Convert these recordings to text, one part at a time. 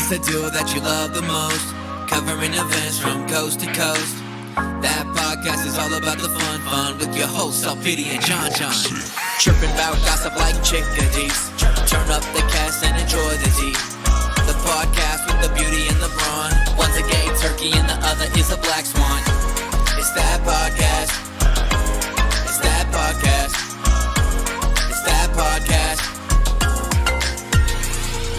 podcast, the duo that you love the most, covering events from coast to coast. That podcast is all about the fun with your hosts, Alpidi and John. Chirping about gossip like chickadees. Turn up the cast and enjoy the tea. The podcast with the beauty and the brawn. One's a gay turkey and the other is a black swan. It's that podcast. It's that podcast. It's that podcast.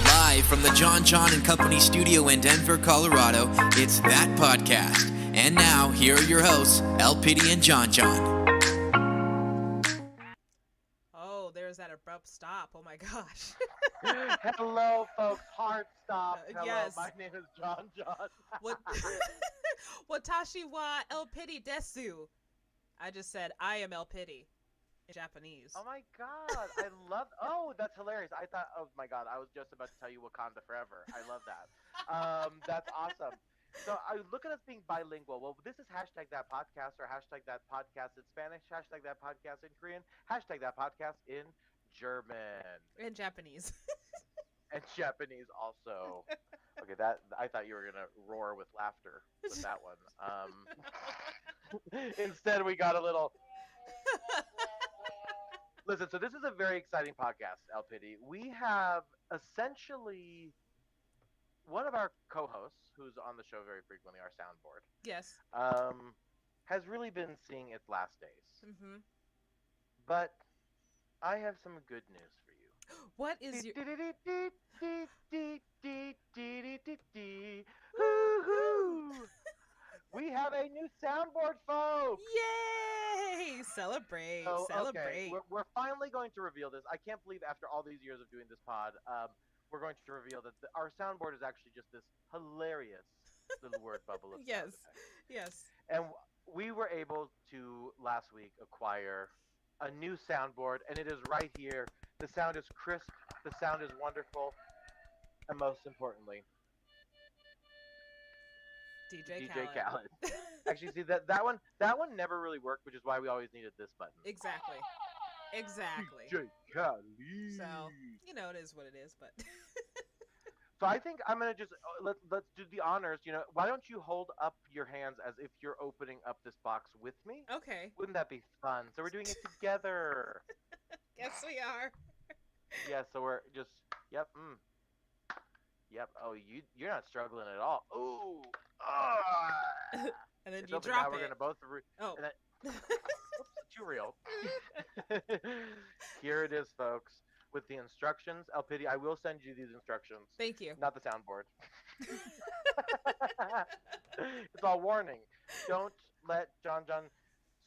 Live from the John and Company studio in Denver, Colorado, it's that podcast. And now, here are your hosts, Alpidi and John. Oh, there's that abrupt stop. Oh my gosh. Hello, folks. Hard stop. Hello, yes. My name is John. Watashi wa Alpidi desu. I just said, I am Alpidi in Japanese. Oh my god. I love... Oh, that's hilarious. I thought... Oh my god. I was just about to tell you Wakanda forever. I love that. That's awesome. So look at us being bilingual. Well, this is hashtag that podcast or hashtag that podcast in Spanish, hashtag that podcast in Korean, hashtag that podcast in German. In Japanese. And Japanese also. Okay, that I thought you were going to roar with laughter with that one. Instead, we got a little... Listen, so this is a very exciting podcast, Alpidi. We have essentially... one of our co-hosts, who's on the show very frequently, our soundboard, Yes. has really been seeing its last days. Mm-hmm. But I have some good news for you. What is your... We have a new soundboard, folks! Yay! Celebrate. So, Celebrate. okay, we're finally going to reveal this. I can't believe after all these years of doing this pod, we're going to reveal that our soundboard is actually just this hilarious little word bubble of Yes. sound effects. Yes. And we were able to, last week, acquire a new soundboard, and it is right here. The sound is crisp, the sound is wonderful, and most importantly, DJ Khaled. Actually, see, that one never really worked, which is why we always needed this button. Exactly. DJ Khaled. So, you know, it is what it is, but... So I think I'm gonna just let's do the honors. You know, why don't you hold up your hands as if you're opening up this box with me? Okay. Wouldn't that be fun? So we're doing it together. Yes, we are. Yeah. So we're just yep. Yep. Oh, you're not struggling at all. Ooh. And then It's you open. drop Now it. we're gonna both. Oh. And then, oops, too real. Here it is, folks. With the instructions, Alpidi, I will send you these instructions. Thank you. Not the soundboard. It's all warning. Don't let John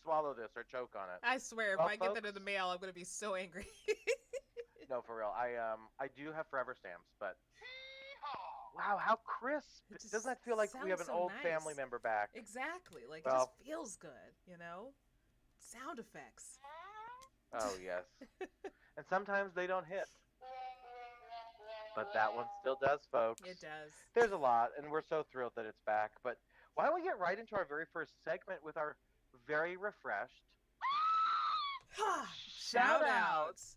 swallow this or choke on it. I swear, if Well, I get that folks- in the mail, I'm going to be so angry. No, for real. I do have forever stamps, but wow, how crisp! It just Doesn't that feel like we have an sounds so old nice. family member back? Exactly. Like, it Well- just feels good, you know? Sound effects. Oh yes. And sometimes they don't hit. But that one still does, folks. It does. There's a lot, and we're so thrilled that it's back. But why don't we get right into our very first segment with our very refreshed Shout outs.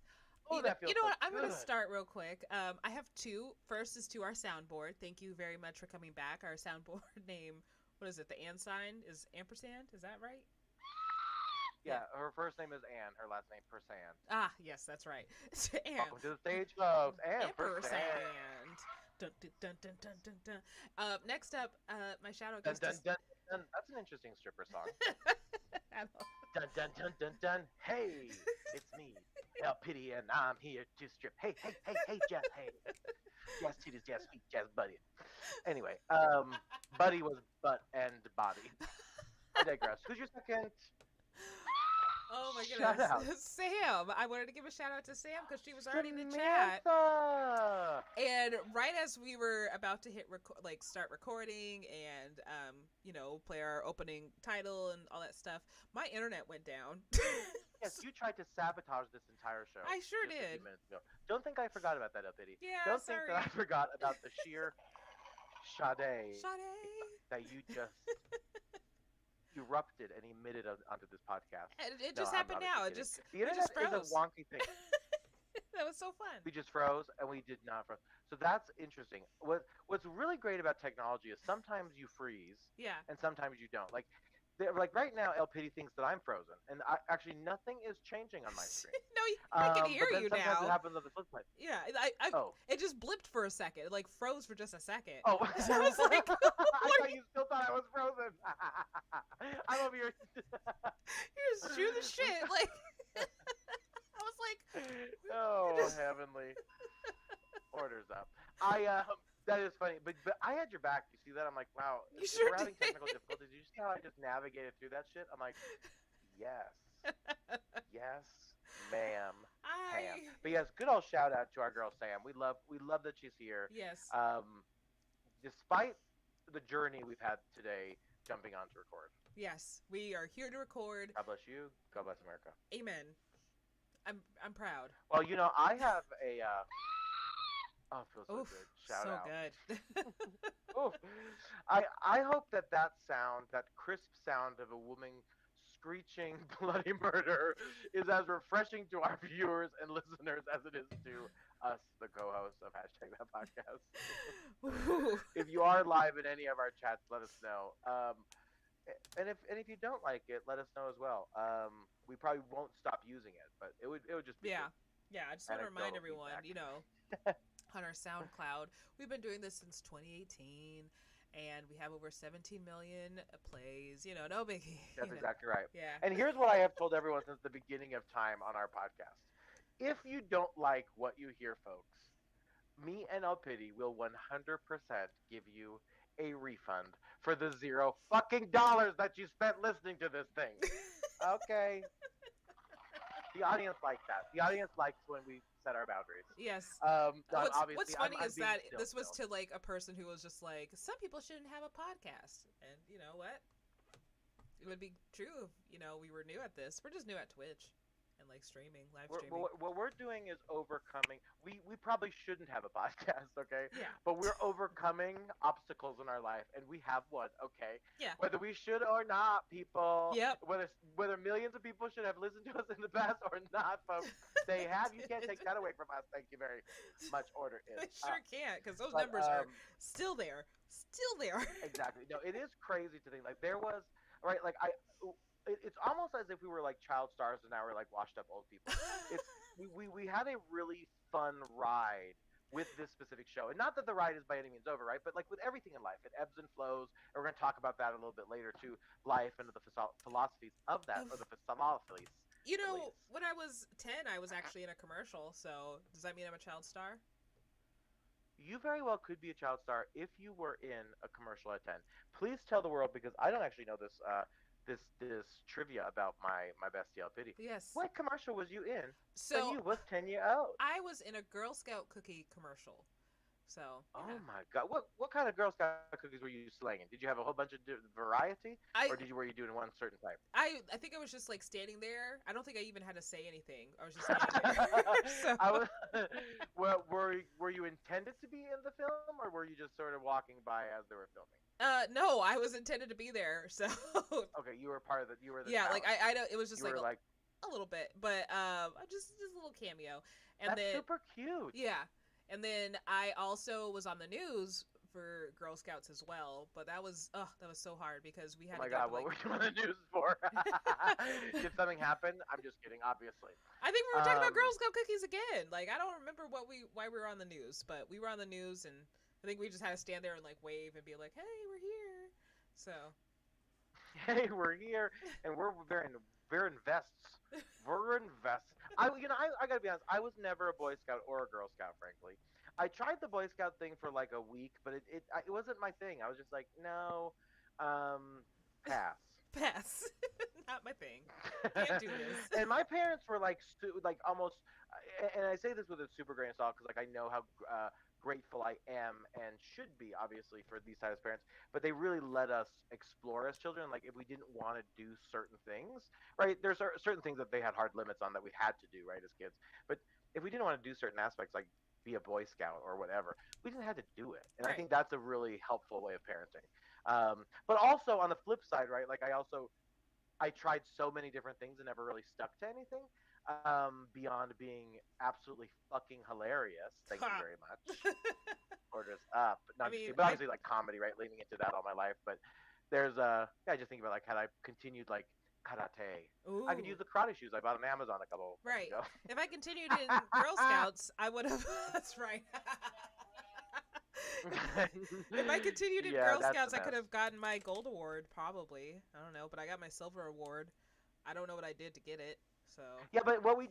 Oh, that feels You know so what? I'm going to good. start real quick. I have two. First is to our soundboard. Thank you very much for coming back. Our soundboard name, what is it? The and sign is ampersand. Is that right? Yeah, her first name is Anne. Her last name Persan. Ah, yes, that's right. Anne. Welcome to the stage, folks. Anne Persan. Dun, dun, dun, dun, dun, dun, dun. Next up, my shout out Dun, goes dun, to... dun, dun. That's an interesting stripper song. I don't- Dun, dun, dun, dun, dun. Hey, it's me, Alpidi, and I'm here to strip. Hey, Jazz, hey. Jazz titties, Jazz feet, Jazz buddy. Anyway, buddy was butt and body. I digress. Who's your second? Oh my Shout goodness. out. Sam. I wanted to give a shout out to Sam because she was already in the chat. Samantha! And right as we were about to hit start recording and play our opening title and all that stuff, my internet went down. Yes, you tried to sabotage this entire show. I sure just a few did. minutes ago. Don't think I forgot about that, Alpidi. Yeah, Don't sorry. think that I forgot about the sheer Sade Sade. that you just erupted and emitted onto this podcast. And it No, just I'm happened obviously now. It kidding. just The it internet just froze. is a wonky thing. That was so fun. We just froze and we did not froze. So that's interesting. What's really great about technology is sometimes you freeze Yeah. and sometimes you don't. Like right now, El Pity thinks that I'm frozen, and actually nothing is changing on my screen. No, I can hear But then you sometimes it now. happens on the flip side. Yeah, Oh, it just blipped for a second. It like froze for just a second. oh! So I was like, I what are thought you still thought I was frozen. I'm over here. you're just shooting the shit. Like, I was like, Oh, just... heavenly. Orders up. That is funny, but I had your back. You see that? I'm like, wow. You If sure we're having did. technical difficulties, you see how I just navigated through that shit? I'm like, yes, yes, ma'am, Pam. I But yes, good old shout out to our girl Sam. We love that she's here. yes, Despite the journey we've had today, jumping on to record. yes, we are here to record. God bless you. God bless America. Amen. I'm proud. Well, I have a. Oh, it feels so Oof, good. Shout so out. good. Oof. I hope that sound, that crisp sound of a woman screeching bloody murder, is as refreshing to our viewers and listeners as it is to us, the co-hosts of Hashtag That Podcast. Ooh. If you are live in any of our chats, let us know. And if you don't like it, let us know as well. We probably won't stop using it, but it would just be Yeah. good. Yeah, I just want to remind Anecdotal everyone, feedback. on our SoundCloud, we've been doing this since 2018, and we have over 17 million plays. No biggie. That's exactly right. Yeah. And here's what I have told everyone since the beginning of time on our podcast. If you don't like what you hear, folks, me and El Pity will 100% give you a refund for the $0 fucking that you spent listening to this thing. Okay. The audience likes that. The audience likes when we set our boundaries. Yes. Obviously, What's funny I'm is that still, this was to like a person who was just like, some people shouldn't have a podcast, and you know what? It would be true if we were new at this. We're just new at Twitch and like streaming, live streaming. What we're doing is overcoming. We probably shouldn't have a podcast, okay? Yeah. But we're overcoming obstacles in our life, and we have one, okay? Yeah. Whether we should or not, people. Yep. Whether millions of people should have listened to us in the past or not, folks, they have. You can't take that away from us. Thank you very much. Order is. I sure can't, because those numbers are still there. Still there. Exactly. No, it is crazy to think. Like, there was, right, like, it's almost as if we were like child stars and now we're like washed up old people. We had a really fun ride with this specific show, and not that the ride is by any means over, right? But like with everything in life, it ebbs and flows, and we're going to talk about that a little bit later too. Life and the philosophies of that, or the philosophies. When I was 10, I was actually in a commercial. So does that mean I'm a child star? You very well could be a child star if you were in a commercial at 10. Please tell the world, because I don't actually know this. This trivia about my bestie El Pity. Yes. What commercial was you in? So when you was 10 years old. I was in a Girl Scout cookie commercial. So. Yeah. Oh my God! What kind of Girl Scout cookies were you slanging? Did you have a whole bunch of variety, or were you doing one certain type? I think I was just like standing there. I don't think I even had to say anything. I was just standing there. Well, were you intended to be in the film, or were you just sort of walking by as they were filming? No, I was intended to be there. So. Okay, you were part of the. You were the. Yeah, talent. like I don't. It was just you like a little bit, but just a little cameo. And that's then super cute. Yeah. And then I also was on the news for Girl Scouts as well, but that was so hard because we had. Oh my to God! What were you on the news for? Did something happen? I'm just kidding. Obviously. I think we were talking about Girl Scout cookies again. Like, I don't remember why we were on the news, but we were on the news, and I think we just had to stand there and like wave and be like, "Hey, we're here." So. Hey, we're here, and we're invests. We're invests. I gotta be honest. I was never a Boy Scout or a Girl Scout, frankly. I tried the Boy Scout thing for like a week, but it wasn't my thing. I was just like, no, pass. Pass. Not my thing. Can't do this. And my parents were like almost, and I say this with a super grain of salt because like I know how grateful I am and should be, obviously, for these types of parents, but they really let us explore as children. Like, if we didn't want to do certain things, right, there's certain things that they had hard limits on that we had to do, right, as kids. But if we didn't want to do certain aspects, like be a Boy Scout or whatever, we didn't have to do it. And right. I think that's a really helpful way of parenting. But also on the flip side, right, like I tried so many different things and never really stuck to anything. beyond being absolutely fucking hilarious. Thank you very much. Or just up. No, I I'm just mean, kidding. But obviously, like comedy, right? Leaning into that all my life. But there's yeah, I just think about like had I continued like karate, I could ooh, use the karate shoes I bought on Amazon a couple months right. ago. If I continued in Girl Scouts, I would have. That's right. If I continued in Yeah, Girl that's the Scouts, I could best. have gotten my gold award, probably. I don't know, but I got my silver award. I don't know what I did to get it, so. Yeah, but what we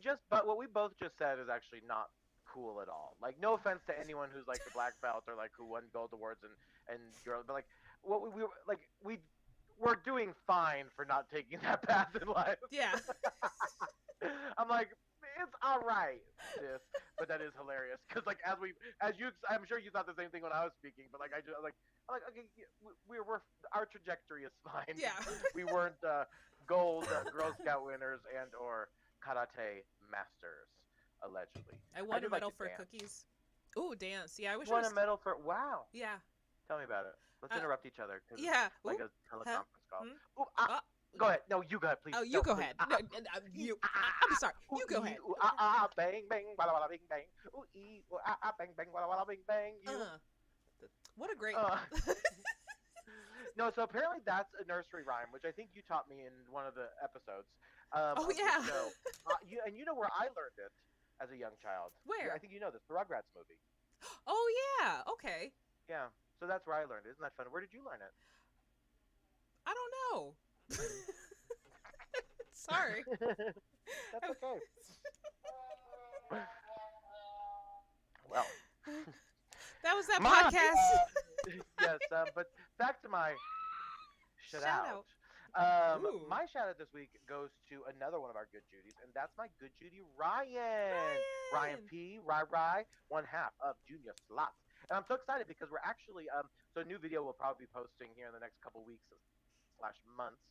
both just said is actually not cool at all. Like, no offense to anyone who's like the black belt or like who won gold awards and girl, but like what we were like we're doing fine for not taking that path in life. Yeah. I'm like, it's all right, sis, but that is hilarious because like as you, I'm sure you thought the same thing when I was speaking, but like I'm like okay, we're our trajectory is fine. Yeah. We weren't gold Girl Scout winners and or karate masters allegedly. I I won a do like medal to for dance. cookies. Ooh, dance. Yeah, I wish I Won was. a medal for wow. Yeah. Tell me about it. Let's Uh, interrupt each other because it's yeah. like Ooh. a Huh? teleconference call. Hmm? Ooh, Oh, go ahead. No, you go ahead, please. oh, you No, go please. ahead. No, you. I'm sorry. Ooh, You go ee, ahead. ooh, bang, bang, walla, walla, bing, bang. Ooh, ee, ooh, bang, bang, walla, walla, bing, bang. You. Uh, what a great. Uh, no, so apparently that's a nursery rhyme, which I think you taught me in one of the episodes Oh of the yeah. show. And you know where I learned it as a young child? I Where? think you know this, the Rugrats movie. Oh yeah. Okay. Yeah, so that's where I learned it. Isn't that fun? Where did you learn it? I don't know. Sorry. That's okay. Well, That was that my podcast. yes, but back to my shout Shout out. out. Ooh. My shout out this week goes to another one of our good Judies, and that's my good Judy Ryan. Ryan Ryan. P. one half of Junior Slots. And I'm so excited because we're actually so a new video we'll probably be posting here in the next couple weeks slash months.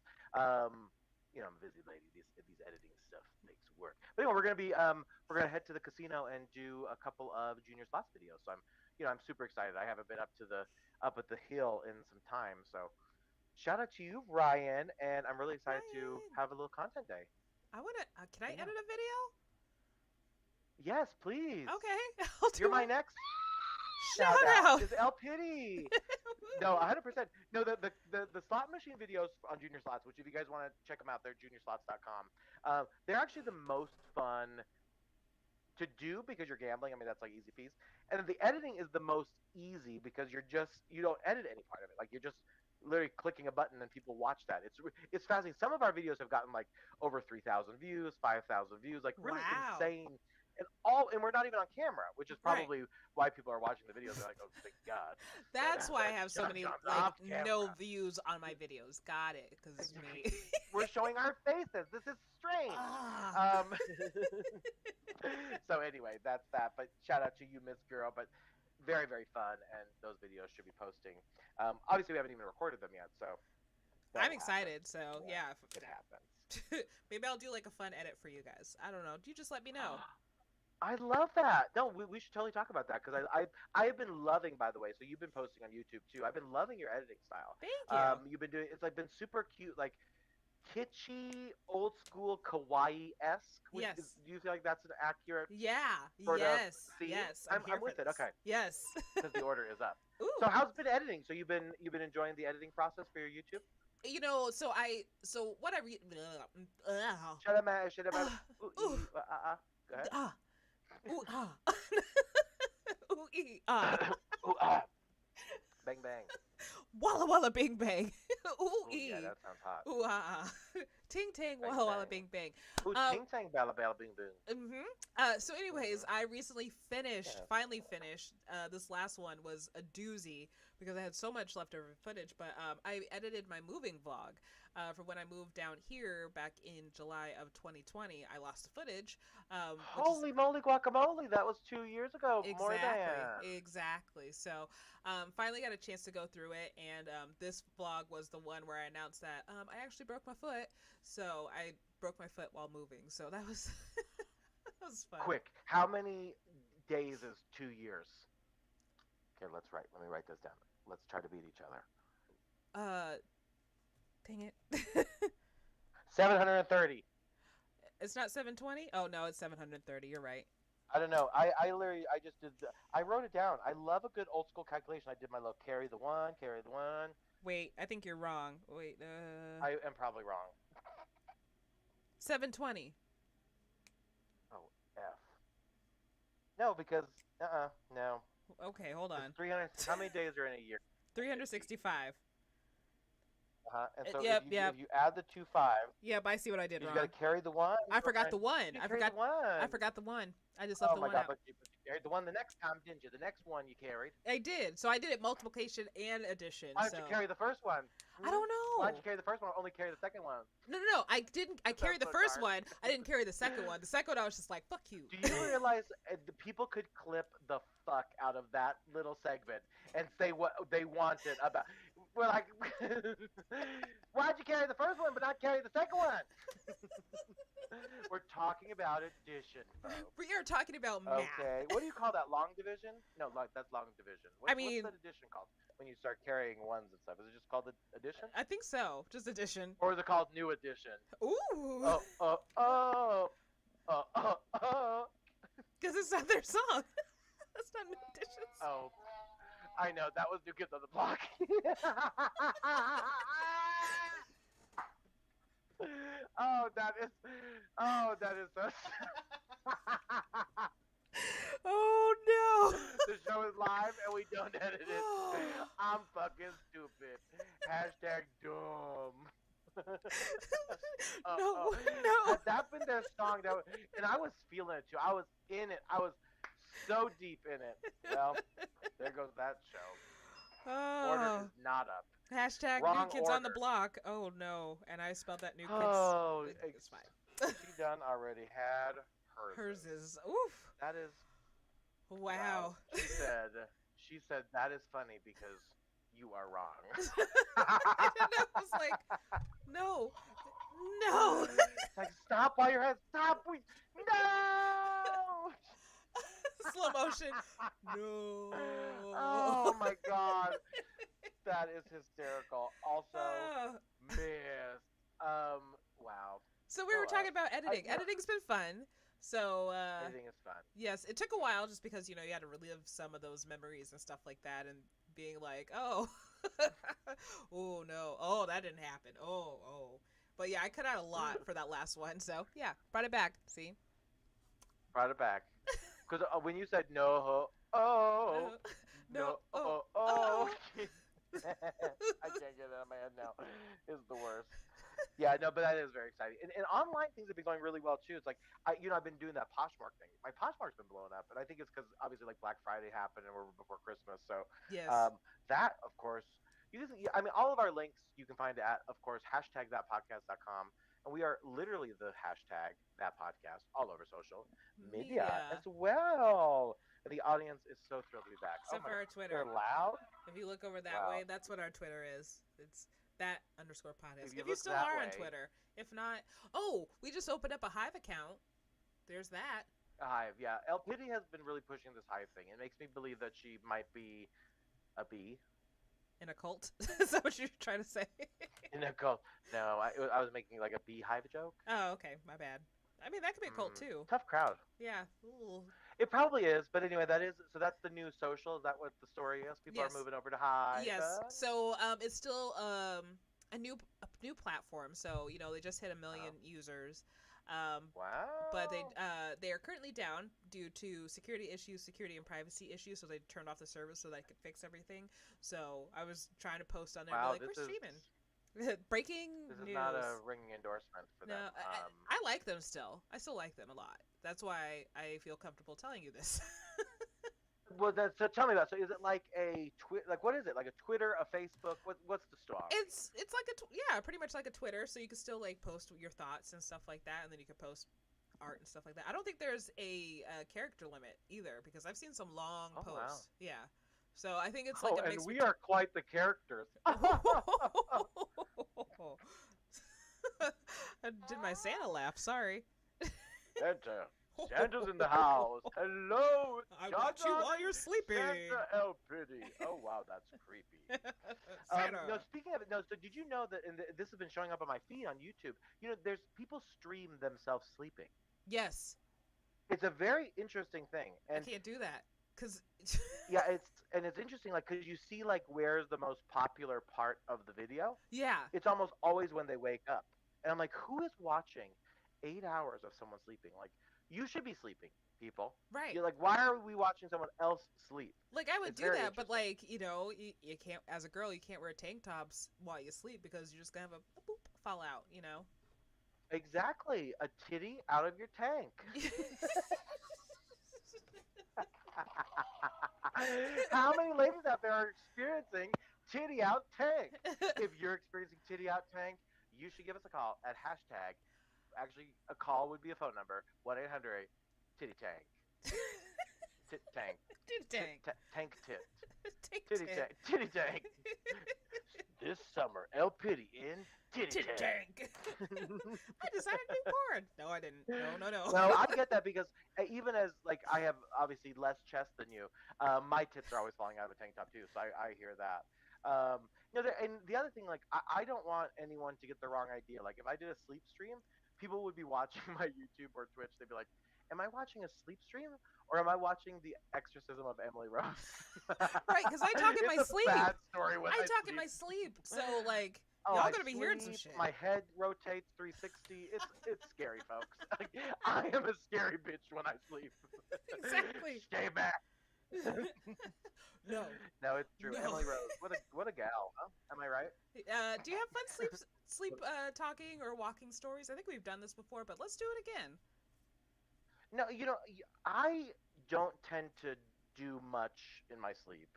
You know, I'm a busy lady. These editing stuff makes work. But anyway, we're gonna head to the casino and do a couple of Junior Slots videos. So I'm super excited. I haven't been up at the hill in some time, so shout out to you, Ryan, and I'm really excited to Ryan. have a little content day. I wanna. Can I Yeah. edit a video? Yes, please. Okay. I'll do You're my it. next Shout out. is El Pity. No, 100%. No, the slot machine videos on Junior Slots, which if you guys want to check them out, they're juniorslots.com. They're actually the most fun to do because you're gambling. I mean, that's like easy piece. And then the editing is the most easy because you don't edit any part of it. Like you're just literally clicking a button and people watch that. It's fascinating. Some of our videos have gotten like over 3,000 views, 5,000 views, like really Wow. insane. And we're not even on camera, which is Right. probably why people are watching the videos. They're like, oh, thank God. That's why I have so John many John's like off no camera. views on my videos. Got it? Because me. We're showing our faces. This is strange. Ah. So anyway, that's that. But shout out to you, Miss Girl. But very, very fun, and those videos should be posting. Obviously, we haven't even recorded them yet, so I'm that'll excited. happen. So Yeah, yeah. it happens. Maybe I'll do like a fun edit for you guys. I don't know. You just let me know. I love that. No, we should totally talk about that because I have been loving, by the way. So you've been posting on YouTube too. I've been loving your editing style. Thank you. You've been doing it's like been super cute, like kitschy, old school, kawaii esque. Yes. Do you feel like that's an accurate? Yeah. For the Yes. theme? Yes. I'm here with for it, this. okay. Yes. Because the order is up. Ooh. So how's it been editing? So you've been enjoying the editing process for your YouTube? So what I read. Shut up, man. Shut up, man. Ooh. Go ahead. Ah. Ooh ah. Ooh ee ah. Ooh, bang bang. Walla walla bing bang. Ooh Ooh, ee. yeah, that sounds hot. Ooh ah. Ting ting Bang, walla walla bang. bing bang. Ooh, ting tang bella bella bing boom. So anyways, I recently finally finished. This last one was a doozy because I had so much leftover footage, but I edited my moving vlog for when I moved down here back in July of 2020. I lost the footage. Holy moly guacamole! That was 2 years ago. More than. Exactly. So finally got a chance to go through it, and this vlog was the one where I announced that I actually broke my foot. So I broke my foot while moving. So that was that was fun. Quick, how many days is 2 years? Okay, let me write this down. Let's try to beat each other. Dang it. 730. It's not 720. Oh no, it's 730. You're right. I don't know. I literally I just did. I wrote it down. I love a good old school calculation. I did my little carry the one, carry the one. Wait, I think you're wrong. Wait, I am probably wrong. 720. Oh F. No, because no. Okay, hold on. 300. How many days are in a year? 365. And so Yep, if you add the 2 5, Yep, I see what I did you wrong. got to carry the one. I forgot the one. You I carried forgot the one. I forgot the one. I just left Oh the my one God! out. But you carried the one the next time, didn't you? The next one you carried. I did. So I did it multiplication and addition. Why didn't you carry the first one? I don't know. Why didn't you carry the first one? Only carry the second one. No. I didn't. I carried the so first dark. one. I didn't carry the second one. The second one, I was just like, "Fuck you." Do you realize the people could clip the fuck out of that little segment and say what they wanted about? We're like, why'd you carry the first one but not carry the second one? We're talking about addition, folks. We are talking about math. Okay. What do you call that? Long division? No, that's long division. I mean- what's that addition called? When you start carrying ones and stuff, is it just called addition? I think so. Just addition. Or is it called new addition? Ooh. Oh. Because it's not their song. That's not New Additions. Oh, I know. That was New Kids on the Block. that is so. Oh no. The show is live and we don't edit it. I'm fucking stupid. Hashtag dumb. No. Had that been their song? And I was feeling it too. I was in it. I was so deep in it. Well, there goes that show. Order Oh. is not up. Hashtag Wrong New Kids on the order. Block. Oh no. And I spelled that New Kids. Oh, It's fine. She done already had hers. Hers is. Oof. That is. Wow. She said that is funny because you are wrong. I was like, no. It's like, stop while you're ahead. Stop. No. Slow motion. No. Oh my God. That is hysterical. Also, Oh. missed. Wow. So we were talking about editing. yeah. Editing's been fun. So Editing is fun. yes, it took a while just because you had to relive some of those memories and stuff like that, and being like, oh, oh no, oh that didn't happen, oh. But yeah, I cut out a lot for that last one. So yeah, brought it back. See. Brought it back. Because when you said no, No. I can't get it out of my head now. It's the worst. Yeah, no, but that is very exciting. And online things have been going really well too. It's like I've been doing that Poshmark thing. My Poshmark's been blowing up, and I think it's because obviously like Black Friday happened and we're before Christmas. So Yes. that of course, all of our links you can find at of course #thatpodcast.com, and we are literally the hashtag that podcast all over social media as well. And the audience is so thrilled to be back. Except for our Twitter. They're loud. If you look over that Wow. way, that's what our Twitter is. It's _podcast. If you If you look still that are on way- Twitter. If not, we just opened up a Hive account. There's that. Hive, yeah. El Pity has been really pushing this Hive thing. It makes me believe that she might be a bee In a cult. Is that what you're trying to say? in a cult. No, I was making like a beehive joke. Oh, okay. My bad. I mean, that could be a cult too. Tough crowd. Yeah. Ooh. It probably is, but anyway, that's the new social. Is that what the story is? People Yes. are moving over to Hive. Yes. So it's still a new platform. So they just hit 1 million users. Wow. But they are currently down due to security and privacy issues. So they turned off the service so they could fix everything. So I was trying to post on there, Wow, and be like, we're streaming. Breaking This news. is not a ringing endorsement for No, them. I like them still. I still like them a lot. That's why I feel comfortable telling you this. Well, so tell me about. So is it like a what is it? Like a Twitter, a Facebook? What's the story? It's like pretty much like a Twitter. So you can still like post your thoughts and stuff like that, and then you can post art and stuff like that. I don't think there's a character limit either because I've seen some long posts. Wow. Yeah. So I think it's like a and mix. we are quite the characters. I did my Santa laugh. Sorry. Santa's in the house. Hello, I John watch you John, while you're sleeping. Santa El Pretty. Oh wow, that's creepy. Santa. No, speaking of it, no. So did you know that? This has been showing up on my feed on YouTube. You know, there's people stream themselves sleeping. Yes. It's a very interesting thing, I and can't do that because. yeah, it's interesting, like because you see like where's the most popular part of the video. Yeah. It's almost always when they wake up, and I'm like, who is watching 8 hours of someone sleeping? Like, you should be sleeping, people. Right. You're like, why are we watching someone else sleep? Like I would It's do very that, but interesting. like you can't. As a girl, you can't wear tank tops while you sleep because you're just gonna have a boop fall out. You know. Exactly, a titty out of your tank. How many ladies out there are experiencing titty out tank? If you're experiencing titty out tank, you should give us a call at hashtag. Actually, a call would be a phone number 1-800 titty tank. Tit tank. Tank. Tank tit. Tank Titty tit. tank. Titty tank. This summer, El Pity in titty Tit tank. I decided to do porn. No, I didn't. No. No, I get that because even as like I have obviously less chest than you, my tits are always falling out of a tank top too. So I hear that. And the other thing, like I don't want anyone to get the wrong idea. Like if I did a sleep stream, people would be watching my YouTube or Twitch. They'd be like, "Am I watching a sleep stream or am I watching the exorcism of Emily Rose?" Right, because I talk in my It's a sleep. bad story when I I talk in sleep. my sleep. So like Oh, y'all I gonna be hearing some sleep, shit. my head rotates 360. It's scary, folks. Like, I am a scary bitch when I sleep. Exactly. Stay back. No. No, it's true. No. Emily Rose, what a gal, huh? Am I right? Do you have fun sleep talking or walking stories? I think we've done this before, but let's do it again. No, I don't tend to do much in my sleep.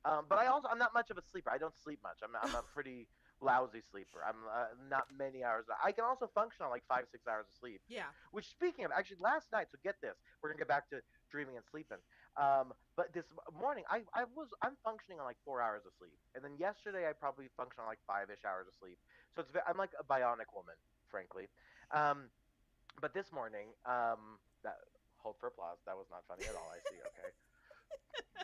But I'm not much of a sleeper. I don't sleep much. I'm a pretty lousy sleeper. I'm not many hours. I can also function on like 5-6 hours of sleep. Yeah. Which, speaking of, actually, last night. So get this. We're gonna get back to dreaming and sleeping. But this morning, I'm functioning on like 4 hours of sleep, and then yesterday I probably functioned on like 5-ish hours of sleep. So I'm like a bionic woman, frankly. Um, but this morning, that hold for applause. That was not funny at all. I see. Okay.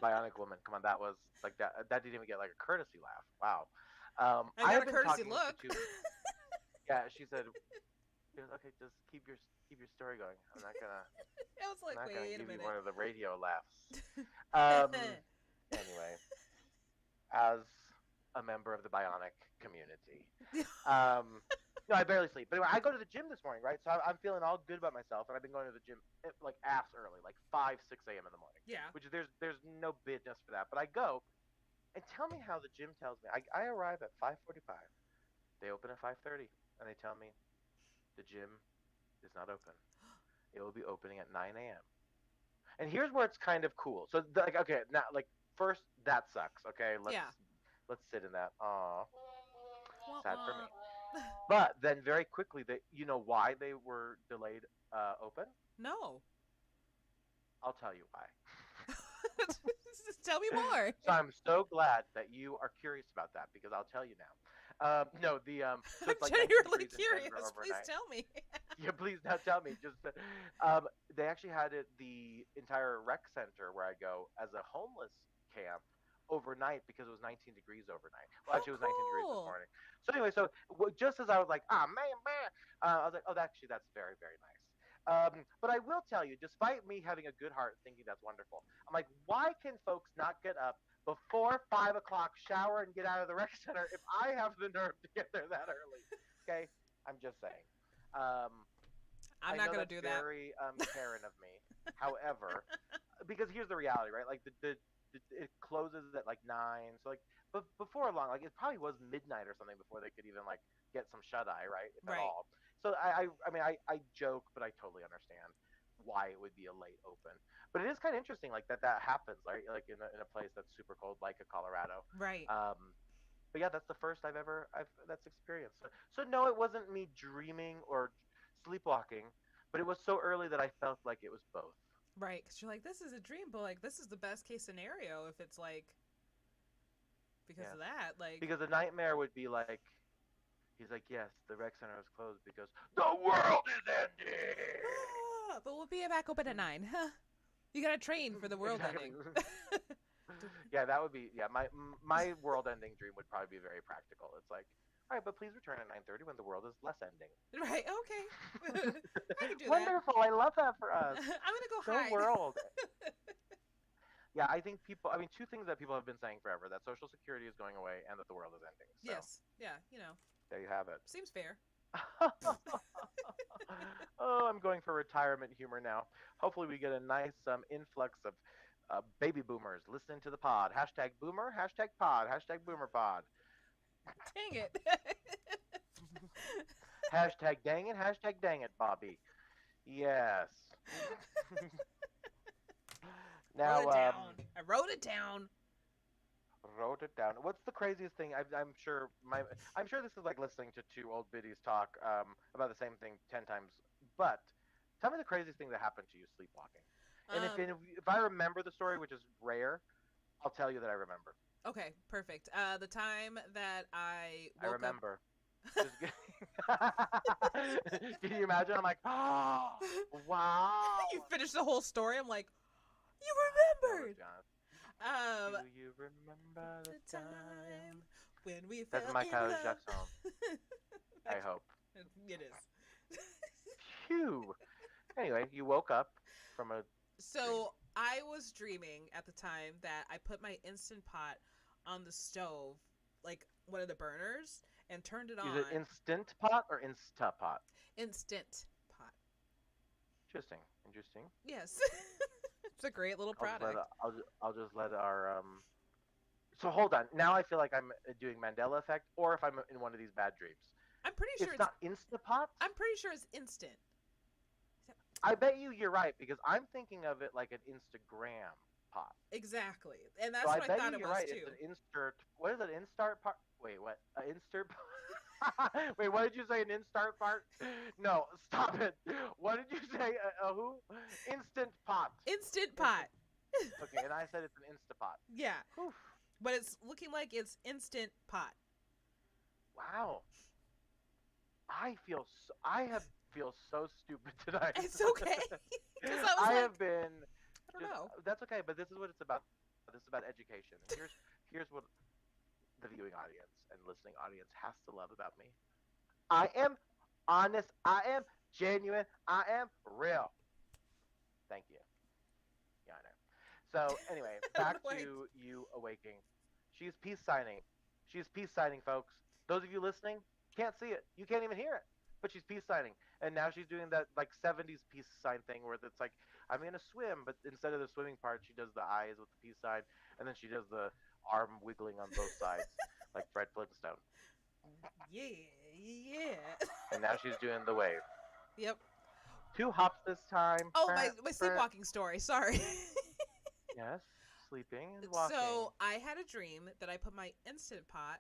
Bionic woman. Come on, that was like that. That didn't even get like a courtesy laugh. Wow. I I got have a been courtesy talking look. to. Yeah, she said. She goes, okay, just keep your story going. I'm not gonna. I was like, I'm not gonna wait a give you minute. one of the radio laughs. Um. Anyway, as a member of the Bionic community, no, I barely sleep. But anyway, I go to the gym this morning, right? So I'm feeling all good about myself, and I've been going to the gym like ass early, like 5-6 a.m. in the morning. Yeah. Which there's no business for that. But I go, and tell me how the gym tells me. I arrive at 5:45. They open at 5:30, and they tell me the gym is not open. It will be opening at 9 a.m. And here's where it's kind of cool. So like, okay, now like first that sucks. Okay, let's sit in that. Aw, sad for me. But then very quickly, you know why they were delayed open? No. I'll tell you why. Just tell me more. So I'm so glad that you are curious about that because I'll tell you now. No, so I'm it's like 90 genuinely degrees in Denver curious. Please overnight. tell me. Yeah, please now tell me. Just they actually had the entire rec center where I go as a homeless camp overnight because it was 19 degrees overnight. Well, actually, it was 19 degrees this Cool. morning. So anyway, so just as I was like, ah, man, I was like, oh, actually, that's very, very nice. But I will tell you, despite me having a good heart, thinking that's wonderful, I'm like, why can folks not get up before 5 o'clock, shower, and get out of the rec center if I have the nerve to get there that early? Okay, I'm just saying. I'm I not know gonna that's do that. very Karen of me. However, because here's the reality, right? Like it closes at like 9, so like, but before long, like it probably was midnight or something before they could even like get some shut eye, right? If at Right. all. So I mean I joke, but I totally understand why it would be a late open. But it is kind of interesting, like that happens, right? Like in a place that's super cold, like a Colorado. Right. But yeah, that's the first I've that's experienced. So no, it wasn't me dreaming or sleepwalking, but it was so early that I felt like it was both. Right. Because you're like, this is a dream, but like, this is the best case scenario if it's like because Yeah. of that. Like, Because the nightmare would be like, he's like, yes, the rec center is closed because the world is ending. but be back open at 9. Huh? You gotta train for the world Exactly. ending. Yeah, that would be. Yeah, my world ending dream would probably be very practical. It's like, all right, but please return at 9:30 when the world is less ending. Right? Okay. I can do Wonderful. I love that for us. that. I'm gonna go Go hide. world. Yeah, I think people. I mean, two things that people have been saying forever: that Social Security is going away, and that the world is ending. So Yes. Yeah. there you have it. Seems fair. Oh, I'm going for retirement humor now. Hopefully, we get a nice influx of baby boomers listening to the pod. Hashtag boomer. Hashtag pod. Hashtag boomer pod. Dang it. Hashtag dang it. Hashtag dang it, Bobby. Yes. Now, Wrote it down. I wrote it down. wrote it down. What's the craziest thing? I'm sure I'm sure this is like listening to two old biddies talk about the same thing 10 times. But tell me the craziest thing that happened to you sleepwalking. And if I remember the story, which is rare, I'll tell you that I remember. Okay, perfect. The time that I I woke remember. Just kidding. Can you imagine? I'm like, oh, wow. You finished the whole story. I'm like, you remembered. Do you remember the time when we That's fell Michael in love? Jackson. I hope. It is. Phew. Anyway, you woke up from a. So I was dreaming at the time that I put my Instant Pot on the stove, like one of the burners, and turned it on. Is it Instant Pot or Instapot? Instant Pot. Interesting. Yes. It's a great little product. I'll just let our. So hold on. Now I feel like I'm doing Mandela effect, or if I'm in one of these bad dreams. I'm pretty sure it's not Instapot. I'm pretty sure it's instant. I bet you're right because I'm thinking of it like an Instagram pot. Exactly, and that's So what I bet thought you it you're was right. too. It's an instart. What is it? Instart part? Wait, what? An instart? Wait, what did you say? An instart part? No, stop it. What did you say? Who? Instant pot. Instant Pot. Okay, and I said it's an Instapot. Yeah, Whew. but it's looking like it's Instant Pot. Wow. I feel so stupid tonight. It's okay. 'Cause I was I like, have been. I don't know. That's okay, but this is what it's about. This is about education. Here's what the viewing audience and listening audience has to love about me. I am honest. I am genuine. I am real. Thank you. Yeah, I know. So anyway, back to you awaking. She's peace signing. She's peace signing, folks. Those of you listening can't see it. You can't even hear it. But she's peace signing. And now she's doing that like 70s peace sign thing where it's like, I'm going to swim. But instead of the swimming part, she does the eyes with the peace sign. And then she does the arm wiggling on both sides like Fred Flintstone. Yeah. And now she's doing the wave. Yep. 2 hops this time. Oh, my sleepwalking story. Sorry. Yes, sleeping and walking. So I had a dream that I put my Instant Pot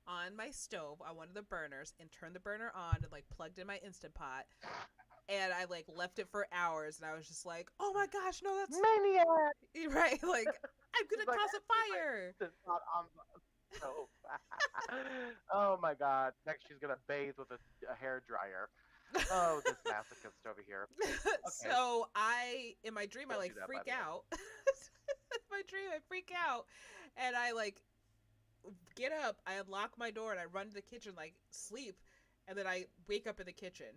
on my stove on one of the burners and turned the burner on and like plugged in my Instant Pot, and I like left it for hours, and I was just like, oh my gosh, no, that's maniac. Right, like I'm gonna cause a fire. Not on the stove. Oh my god! Next, she's gonna bathe with a hair dryer. Oh, this masochist over here. Okay. So in my dream, I Don't like do that, freak by the way. out. My dream, I freak out, and I like get up, I unlock my door, and I run to the kitchen like sleep, and then I wake up in the kitchen,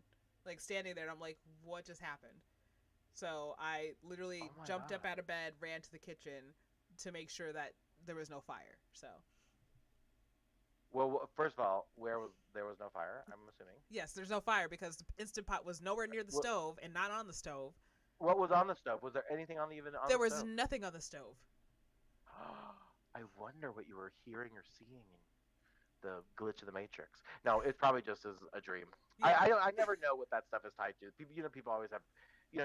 like standing there, and I'm like, what just happened? So I literally jumped up out of bed, ran to the kitchen to make sure that there was no fire. So. Well, first of all, there was no fire, I'm assuming. Yes, there's no fire because the Instant Pot was nowhere near the stove and not on the stove. What was on the stove? Was there anything on the stove? There was nothing on the stove. I wonder what you were hearing or seeing in the glitch of the Matrix. No, it probably just is a dream. Yeah. I never know what that stuff is tied to. People always have,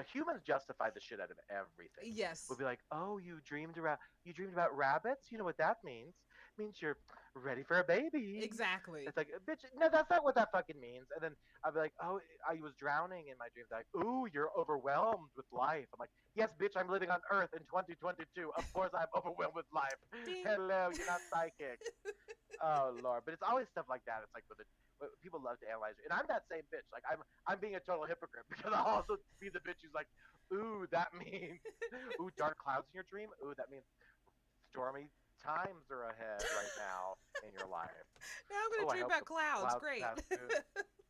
humans justify the shit out of everything. Yes. We'll be like, oh, you dreamed about rabbits? You know what that means? It means you're ready for a baby. Exactly. It's like, bitch, no, that's not what that fucking means. And then I'll be like, oh, I was drowning in my dreams. Like, ooh, you're overwhelmed with life. I'm like, yes, bitch, I'm living on Earth in 2022. Of course I'm overwhelmed with life. Ding. Hello, you're not psychic. Oh, Lord. But it's always stuff like that. It's like People love to analyze, and I'm that same bitch. Like I'm being a total hypocrite because I'll also be the bitch who's like, ooh, that means, ooh, dark clouds in your dream. Ooh, that means stormy times are ahead right now in your life. Now I'm Oh, gonna I dream hope about the clouds. clouds Great. pass soon.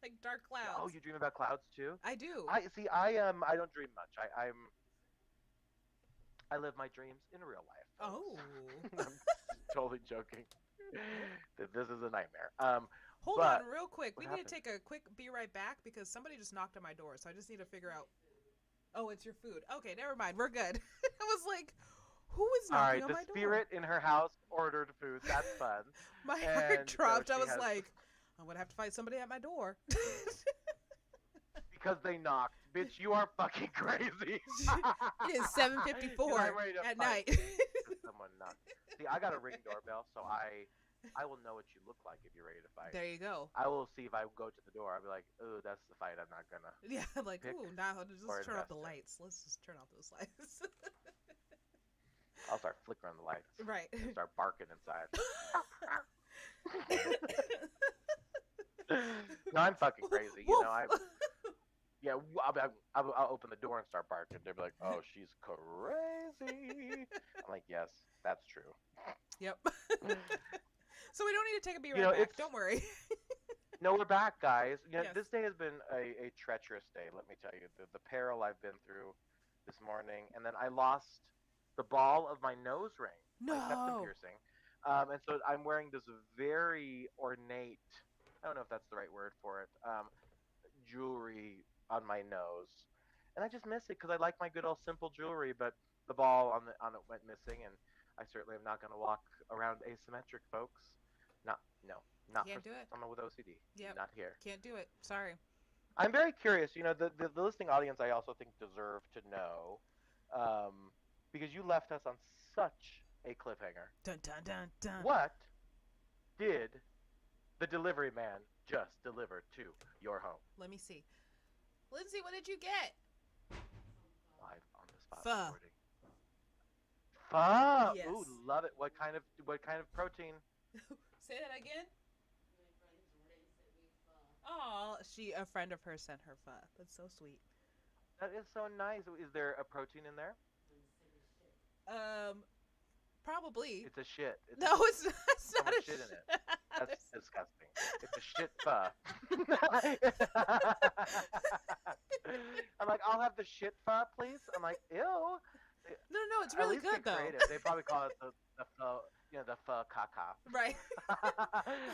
Like dark Oh, clouds. you dream about clouds too? I do. I see. I don't dream much. I live my dreams in real life. Oh. I'm totally joking. That this is a nightmare. Hold But on real quick. what We need to happened? take a quick be right back because somebody just knocked on my door. So I just need to figure out. Oh, it's your food. Okay, never mind. We're good. I was like, who is All knocking right, on the my door? spirit in her house ordered food. That's fun. My heart And dropped. so I she was has like, I'm gonna have to fight somebody at my door. because they knocked. Bitch, you are fucking crazy. It is 7:54 I'm ready to at fight night. because someone knocked. See, I got a ring doorbell, so I will know what you look like if you're ready to fight. There you go. I will see if I go to the door. I'll be like, "Ooh, that's the fight. I'm not gonna." Yeah, like, Pick ooh, now just or turn off the invest in. lights. Let's just turn off those lights. I'll start flickering the lights Right. and start barking inside. No, I'm fucking crazy. You know, I'll open the door and start barking. They'll be like, "Oh, she's crazy." I'm like, "Yes, that's true." Yep. So we don't need to take a be You right know, back. it's Don't worry. no, we're back, guys. You know, Yes. this day has been a treacherous day. Let me tell you, the peril I've been through this morning, and then I lost the ball of my nose ring, my septum No. piercing, and so I'm wearing this very ornate. I don't know if that's the right word for it. Jewelry on my nose, and I just miss it because I like my good old simple jewelry. But the ball on it went missing, and I certainly am not going to walk around asymmetric, folks. Not no, not for Can't do it. someone with OCD. Yep. Not here. Can't do it. Sorry. I'm very curious. You know, the listening audience, I also think deserve to know, because you left us on such a cliffhanger. Dun dun dun dun. What did the delivery man just deliver to your home? Let me see. Lindsay, what did you get? Live on the spot Pho. recording. Pho. Yes. Ooh, love it. What kind of protein? Say that again. Oh, a friend of hers sent her pho. That's so sweet. That is so nice. Is there a protein in there? Probably. It's a shit. No, it's not. It's so not much a shit in it. There's- That's disgusting. It's a shit pho. I'm like, I'll have the shit pho, please. I'm like, ew. No, it's At really least good get though. creative. They probably call it the pho, the pho caca. Right.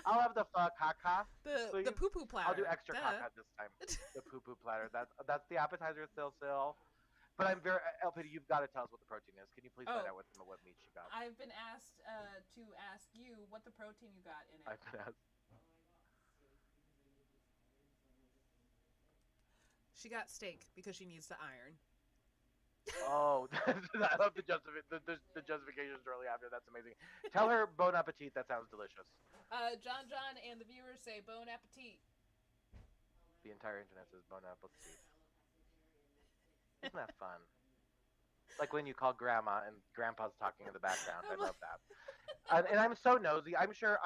I'll have the pho caca. The please. poo poo platter. I'll do extra Duh. caca this time. The poo poo platter. That's the appetizer still. But I'm very LPD. You've got to tell us what the protein is. Can you please find out what meat you got? I've been asked to ask you what the protein you got in it. I've been asked. She got steak because she needs the iron. Oh, I love the justification shortly after. That's amazing. Tell her bon appetit. That sounds delicious. John and the viewers say bon appetit. The entire internet says bon appetit. Isn't that fun? Like when you call grandma and grandpa's talking in the background. I love that. And I'm so nosy. I'm sure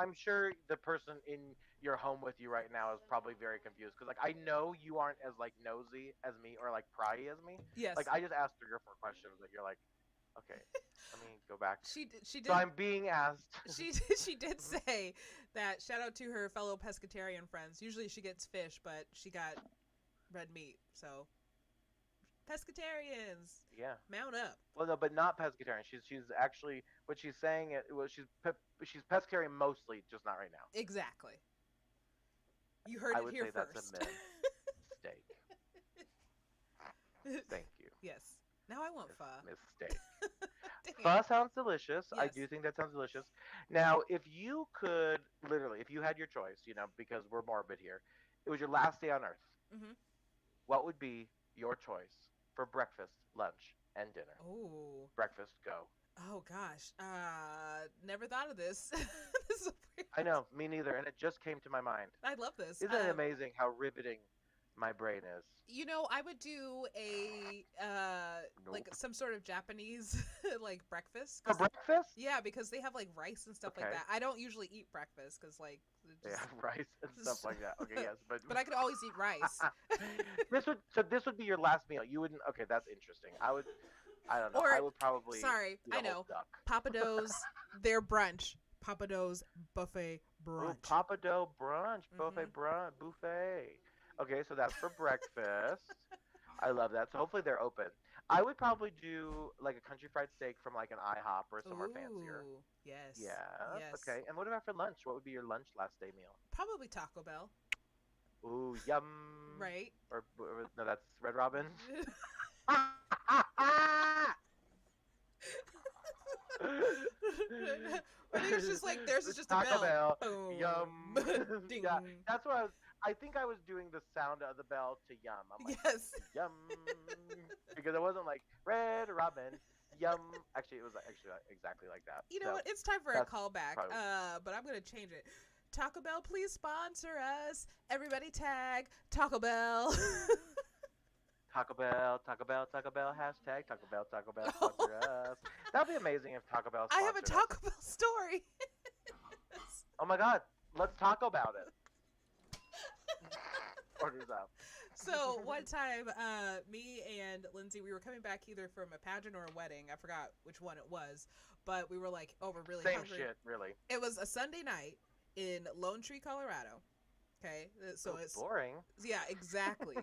the person in your home with you right now is probably very confused because like I know you aren't as like nosy as me or like pryy as me. Yes. Like I just asked 3 or 4 questions that you're like, okay, let me go back. She did. So I'm being asked. She did say that. Shout out to her fellow pescatarian friends. Usually she gets fish, but she got red meat. So pescatarians, Yeah. mount up. Well, no, but not pescatarian. She's actually what she's saying. Well, she's pescatarian mostly, just not right now. Exactly. You heard I it would here say first. that's a mistake. Thank you. Yes. Now I want pho. Mistake. Dang Pho it. sounds delicious. I Yes. do think that sounds delicious. Now, if you could literally, if you had your choice, because we're morbid here, it was your last day on Earth. Mhm. What would be your choice for breakfast, lunch, and dinner? Oh. Breakfast, go. Oh gosh. Never thought of this. This is weird. I know, me neither, and it just came to my mind. I love this. Isn't it amazing how riveting My brain is. You know, I would do a like Nope. some sort of Japanese like breakfast. For breakfast? Yeah, because they have like rice and stuff like Okay. that. I don't usually eat breakfast because like it Yeah, just, rice and stuff like that. Okay, yes, but but I could always eat rice. this would be your last meal. You wouldn't. Okay, that's interesting. I don't know. Or I would probably sorry, eat I a whole know. duck. Papa Do's, their brunch. Papa Do's buffet Ooh, brunch. Papa Dough brunch, Mhm. buffet. Okay, so that's for breakfast. I love that. So hopefully they're open. I would probably do like a country fried steak from like an IHOP or somewhere fancier. Ooh, yes, Yes. yes. Okay. And what about for lunch? What would be your lunch last day meal? Probably Taco Bell, Ooh, yum. right? Or no, that's Red Robin. I think it's just like theirs is just a Taco bell. Bell. Boom. Yum. Ding. Yeah, that's what I was. I think I was doing the sound of the bell to yum. I'm like Yes. yum because it wasn't like Red Robin. Yum. Actually, it was actually exactly like that. You know So what? It's time for a that's callback. probably But I'm gonna change it. Taco Bell, please sponsor us. Everybody tag Taco Bell. Taco Bell, Taco Bell, Taco Bell. Hashtag Taco Bell, Taco Bell sponsor us. That'd be amazing if Taco Bell I sponsored have a us. Taco Bell story. Oh my God, let's talk about it. Orders up. So one time, me and Lindsay, we were coming back either from a pageant or a wedding. I forgot which one it was, but we were like, oh, we're really Same hungry. shit, really. It was a Sunday night in Lone Tree, Colorado. Okay, so Oh, it's boring. yeah, exactly,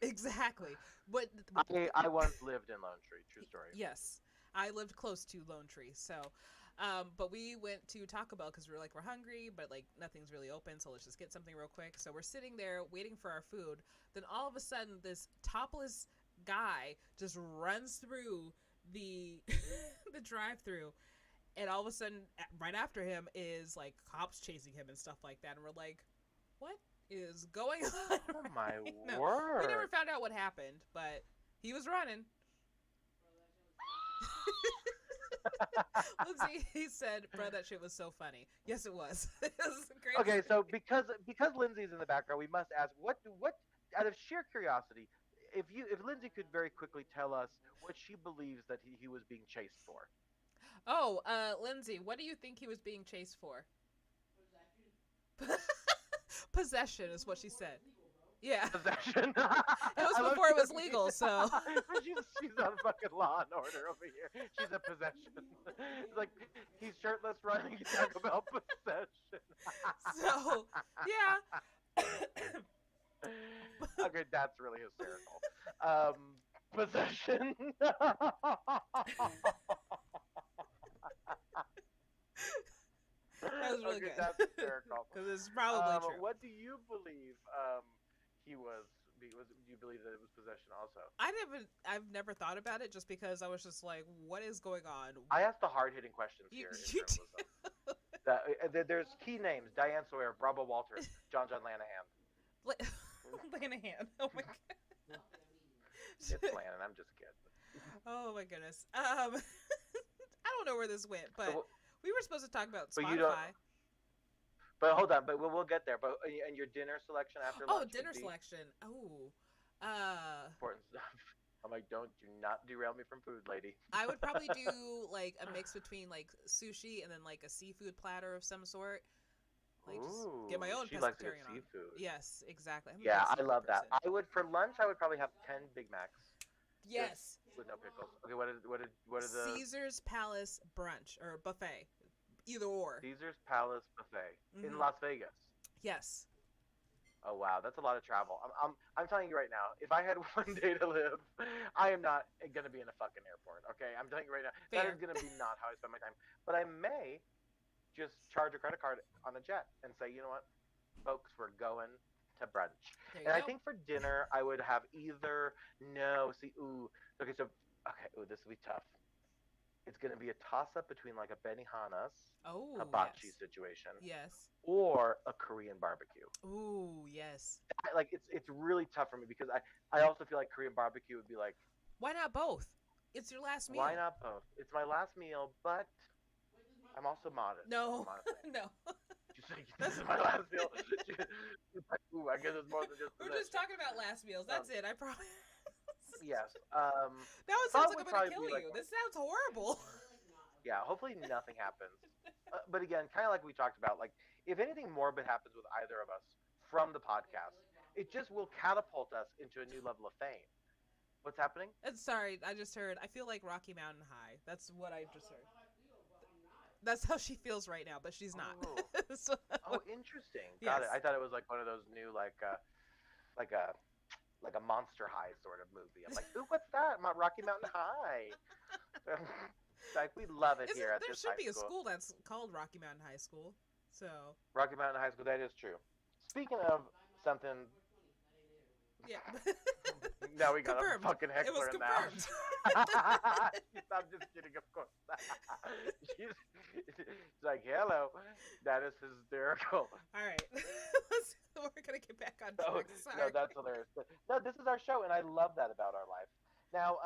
exactly. But I once lived in Lone Tree. True story. yes, I lived close to Lone Tree, so. But we went to Taco Bell because we were like, we're hungry, but like nothing's really open, so let's just get something real quick. So we're sitting there waiting for our food. Then all of a sudden, this topless guy just runs through the the drive-through, and all of a sudden, right after him is like cops chasing him and stuff like that, and we're like, what is going on? Oh my No, word. we never found out what happened, but he was running. Lindsay, he said, "Bro, that shit was so funny." Yes, it was. It was great. Okay, so because Lindsay's in the background, we must ask what out of sheer curiosity, if Lindsay could very quickly tell us what she believes that he was being chased for. Oh, Lindsay, what do you think he was being chased for? Possession is what she said. Yeah. Possession. It was before it was legal, so. she's on fucking Law and Order over here. She's a possession. It's like he's shirtless running. You talk about possession. So, yeah. Okay, that's really hysterical. Possession. That was really Okay, good. that's hysterical. Because it's probably true. What do you believe he was? Do you believe that it was possession also? I've never thought about it just because I was just like, what is going on? I asked the hard-hitting questions You- here in you journalism. There's key names: Diane Sawyer, Bravo Walters, John Lanahan. Lanahan. Oh my god. It's Lannan. I'm just kidding. Oh my goodness. I don't know where this went, but So, we were supposed to talk about but you don't- Spotify. but hold on. But we'll get there. But and your dinner selection after Oh, lunch. dinner would be selection. Oh. important stuff. I'm like, do not derail me from food, lady. I would probably do like a mix between like sushi and then like a seafood platter of some sort. Like just get my own She likes to get pescatarian on. seafood. Yes, exactly. I'm a Yeah, big I seafood love that. person. I would for lunch. I would probably have 10 Big Macs. Yes. With no pickles. Okay, what are the Caesar's Palace brunch or buffet, either or. Caesar's Palace Buffet in Mhm. Las Vegas? Yes. Oh wow, that's a lot of travel. I'm telling you right now, if I had one day to live, I am not gonna be in a fucking airport. Okay, I'm telling you right now, that Fair. is gonna be not how I spend my time. But I may just charge a credit card on a jet and say, you know what, folks, we're going to brunch. There you And I go. think for dinner, I would have either okay, this will be tough. It's gonna be a toss up between like a Benihana's Oh, hibachi yes. situation Yes. or a Korean barbecue. Ooh, yes. Like it's really tough for me because I also feel like Korean barbecue would be like, Why not both? It's your last meal. why not both? It's my last meal, but I'm also modest. No. I'm honest. No. You This is my last meal. She's like, ooh, I guess it's more than just. We're just talking about last meals. That's it. I promise. Yes. Now it sounds like I'm gonna kill you. This sounds horrible. Yeah. Hopefully nothing happens. But again, kind of like we talked about, like if anything morbid happens with either of us from the podcast, it just will catapult us into a new level of fame. What's happening? Sorry, I just heard. I feel like Rocky Mountain High. That's what I just heard. That's how she feels right now, but she's not. Oh, So, oh interesting. Got it. I thought it was like one of those new like a Monster High sort of movie. I'm like, ooh, what's that? Rocky Mountain High. Like we love it here at there this should be high a school that's called Rocky Mountain High School. So Rocky Mountain High School. That is true. Speaking of something. yeah. Now we got Confirmed. a fucking It was heckler in the house. confirmed. I'm just kidding, of course. she's like, hello. That is hysterical. All right. We're gonna get back on No, track. Sorry. no, that's hilarious. No, this is our show, and I love that about our life. Now,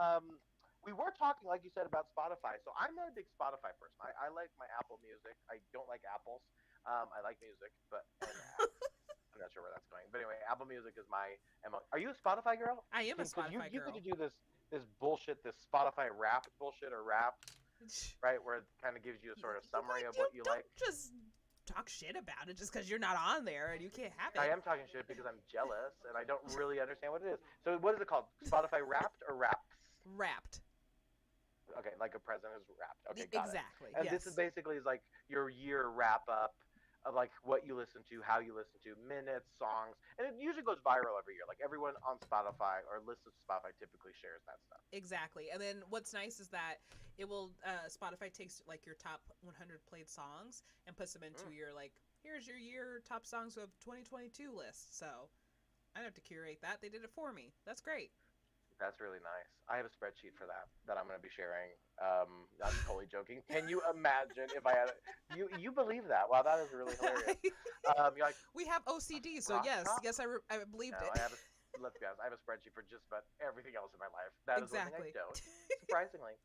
we were talking, like you said, about Spotify. So I'm not a big Spotify person. I like my Apple Music. I don't like apples. I like music, but I'm not sure where that's going. But anyway, Apple Music is my MO. Are you a Spotify girl? I am a Spotify you girl. get to do this bullshit, this Spotify Wrapped bullshit or Wraps, right? Where it kind of gives you a sort of summary of what you don't like. Just talk shit about it just because you're not on there and you can't have it. I am talking shit because I'm jealous and I don't really understand what it is. So what is it called? Spotify Wrapped or Wraps? Wrapped. Okay, like a present is wrapped. Okay, got Exactly. it. And yes. this is basically like your year wrap up of like what you listen to, how you listen to, minutes, songs, and it usually goes viral every year. Like everyone on Spotify or listens to Spotify typically shares that stuff. Exactly. And then what's nice is that it will Spotify takes like your top 100 played songs and puts them into your like here's your year top songs of 2022 list. So I don't have to curate that. They did it for me. That's great. That's really nice. I have a spreadsheet for that I'm going to be sharing. Not totally joking. Can you imagine if I had you believe that? Wow, that is really hilarious. You're like, we have OCD, so yes, I believed it. Let's be honest. I have a spreadsheet for just about everything else in my life. That is one thing I don't, surprisingly.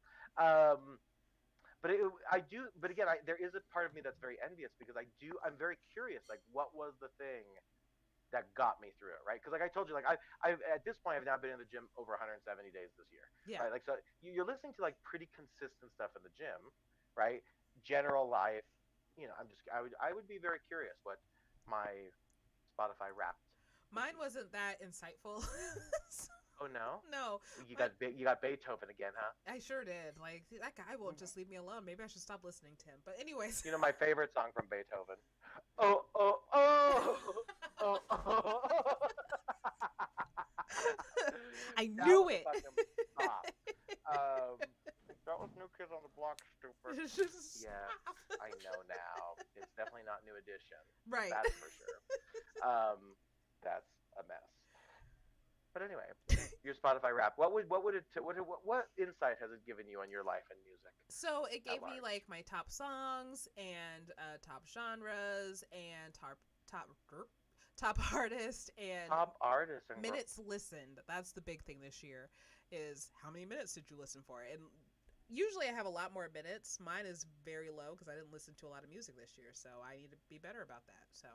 But again, there is a part of me that's very envious because I'm very curious. Like, what was the thing that got me through it, right? Because like I told you, like I've at this point I've now been in the gym over 170 days this year. Yeah. Right? Like so you're listening to like pretty consistent stuff in the gym, right? General life, I would be very curious what my Spotify Wrapped. Mine wasn't that insightful. Oh no. No. You got Beethoven again, huh? I sure did. Like that guy won't just leave me alone. Maybe I should stop listening to him. But anyways. You know my favorite song from Beethoven. Oh oh oh. Oh, oh. I knew it. That was New Kids on the Block, stupid. Yeah, I know now. It's definitely not New Edition. Right. That's for sure. That's a mess. But anyway, your Spotify Wrap. What insight has it given you on your life and music? So it gave me like my top songs and top genres and top artist and minutes listened. That's the big thing this year is how many minutes did you listen for? And usually I have a lot more minutes. Mine is very low because I didn't listen to a lot of music this year, so I need to be better about that. So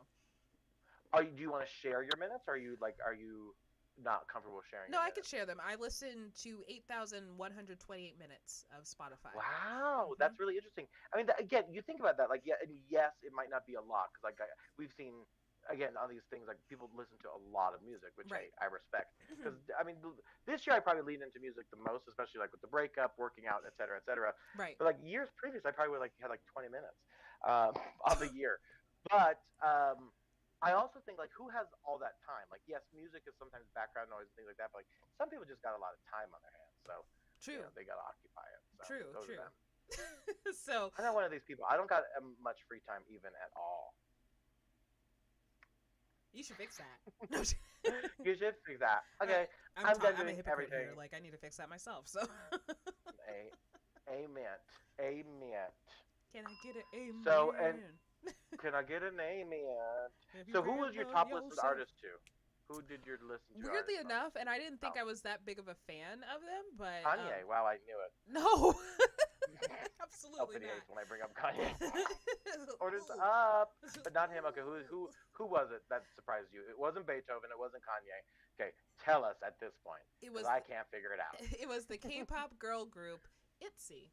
do you want to share your minutes? Or are you not comfortable sharing? No, I can share them. I listened to 8,128 minutes of Spotify. Wow, that's really interesting. I mean, again, you think about that, like, yeah, and yes, it might not be a lot because, like, we've seen again on these things, like people listen to a lot of music, which right. I respect. Because I mean, this year I probably leaned into music the most, especially like with the breakup, working out, et cetera, et cetera. Right. But like years previous, I probably would had like 20 minutes of the year. But I also think, like, who has all that time? Like, yes, music is sometimes background noise and things like that, but, like, some people just got a lot of time on their hands, so true. They got to occupy it. So true. So I'm not one of these people. I don't got much free time even at all. You should fix that. You should fix that. Okay, I'm done doing everything. Here. Like, I need to fix that myself. So. Amen. Can I get an amen? So can I get an amen? So who was your top listened artist to? Who did your listen to? Weirdly enough, and I didn't think I was that big of a fan of them, but Kanye. Wow, I knew it. No, absolutely not. When I bring up Kanye. Orders up, but not him. Okay, who was it that surprised you? It wasn't Beethoven. It wasn't Kanye. Okay, tell us at this point, It because was I can't figure it out. it was the K-pop girl group ITZY.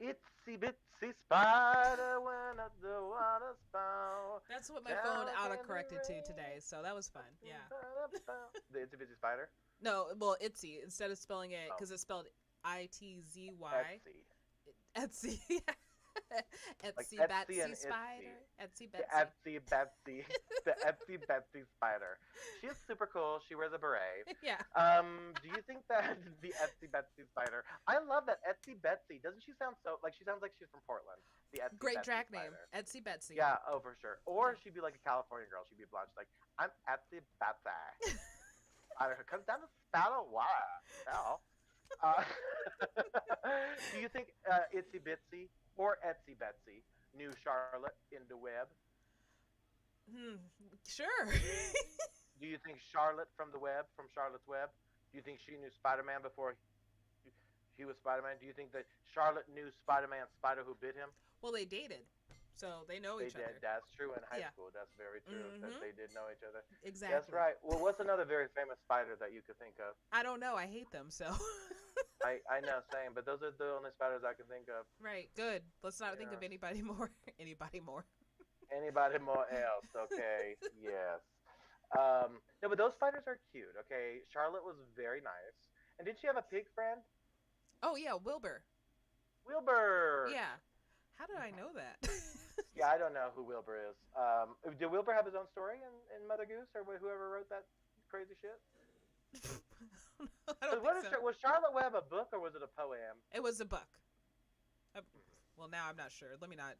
Itsy bitsy spider went up the water spout. That's what my phone Down came autocorrected the to rain. today, so that was fun. Yeah. The itsy bitsy spider. No, well, ITZY instead of spelling it Oh, because it's spelled ITZY. Etsy. Etsy. Like Etsy Etsy Betsy and Spider. Etsy The Betsy. Etsy Betsy. The Etsy Betsy spider. She is super cool. She wears a beret. Yeah. Do you think that the Etsy Betsy spider? I love that Etsy Betsy. Doesn't she sound so like she sounds like she's from Portland? The Etsy Great Betsy drag spider. name. Etsy Betsy. Yeah, oh for sure. Or Yeah. she'd be like a California girl. She'd be blonde. She's like, I'm Etsy Betsy. Spider comes down to spout of water. Hell. Uh, do you think Itsy Bitsy or Etsy Betsy knew Charlotte in the web? Sure. Do you think Charlotte from the web, from Charlotte's Web, do you think she knew Spider-Man before he was Spider-Man? Do you think that Charlotte knew Spider-Man, Spider who bit him? Well, they dated, so they know They each did. other. That's true in high Yeah. school. That's very true. That Mhm. they did know each other. Exactly. That's right. Well, what's another very famous spider that you could think of? I don't know. I hate them. So. I know, same, but those are the only spiders I can think of. Right. Good. Let's not think Yeah. of anybody more. Anybody more. Anybody more else? Okay. Yes. No, but those spiders are cute. Okay. Charlotte was very nice. And did she have a pig friend? Oh yeah, Wilbur. Wilbur. Yeah. How did I know that? Yeah, I don't know who Wilbur is. Did Wilbur have his own story in Mother Goose, or whoever wrote that crazy shit? I don't think so. Was Charlotte Web a book or was it a poem? It was a book. Well, now I'm not sure. Let me not.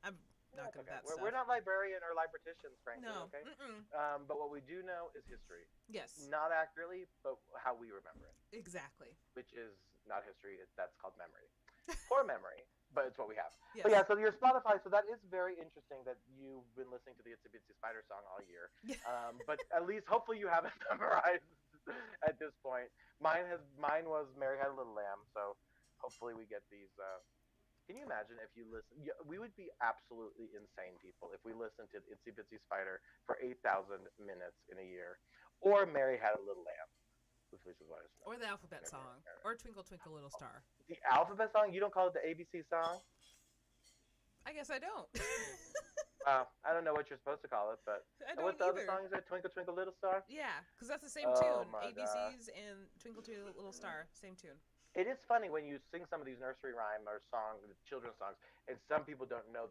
I'm not That's good okay. at that We're stuff. not librarian or librarians, frankly. No. Okay. Mm-mm. But what we do know is history, Yes. not accurately, but how we remember it, Exactly. which is not history. That's called memory. Poor memory, but it's what we have. Yes. But yeah, so your Spotify. So that is very interesting that you've been listening to the Itsy Bitsy Spider song all year. Yeah. But at least, hopefully, you have it memorized at this point. Mine was Mary Had a Little Lamb. So hopefully, we get these. Can you imagine if you listen? We would be absolutely insane people if we listened to Itsy Bitsy Spider for 8,000 minutes in a year, or Mary Had a Little Lamb, which is what I Or the alphabet song. Or Twinkle Twinkle Little Star. The alphabet song. You don't call it the ABC song? I guess I don't. I don't know what you're supposed to call it, but I don't what's the other either. song? Is it Twinkle Twinkle Little Star? Yeah, because that's the same Oh tune. my ABCs and Twinkle Twinkle Little Star, same tune. It is funny when you sing some of these nursery rhyme or children's songs, and some people don't know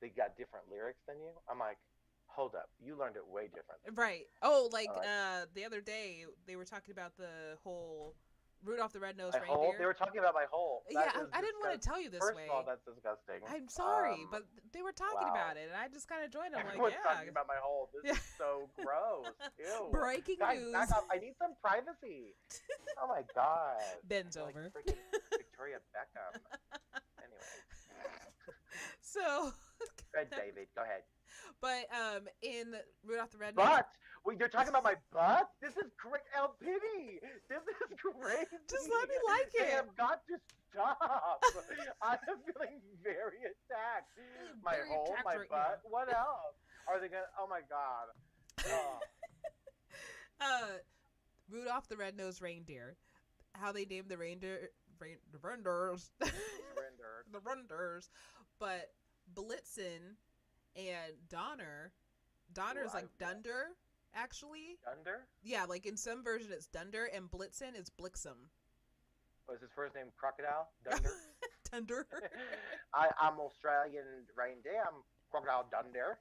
they got different lyrics than you. I'm like, hold up, you learned it way different. Right. Oh, like Alright. the other day they were talking about the whole Rudolph the Red-Nosed My hole? Reindeer. They were talking about my hole. Yeah, That is I didn't want to disgusting. tell you this First way. of all, that's disgusting. I'm sorry, Um, but they were talking wow. about it, and I just kind of joined them. Like, Everyone's yeah, talking about my hole. This Yeah. is so gross. Ew. breaking Guys, news. back off. I need some privacy. Oh my god. Ben's I'm like over. freaking Victoria Beckham. Anyway, So, Fred David, go ahead. but in Rudolph the Red-Nosed, But wait, you're talking about my butt? This is correct. El Pity. This is crazy. just let me like They it. have got to stop. I am feeling very attacked. My Very hole, attacked my right butt. What else? Are they gonna? Oh my god. Oh. Rudolph the Red-Nosed Reindeer. How they named the reindeer, the reindeers, Surrender. the reindeers, but Blitzen and Donner. Donner Ooh, is like I- Dunder, actually. Dunder? Yeah, like in some version it's Dunder, and Blitzen is Blixum. Was his first name Crocodile? Dunder? Dunder. I'm Australian reindeer. I'm Crocodile Dunder.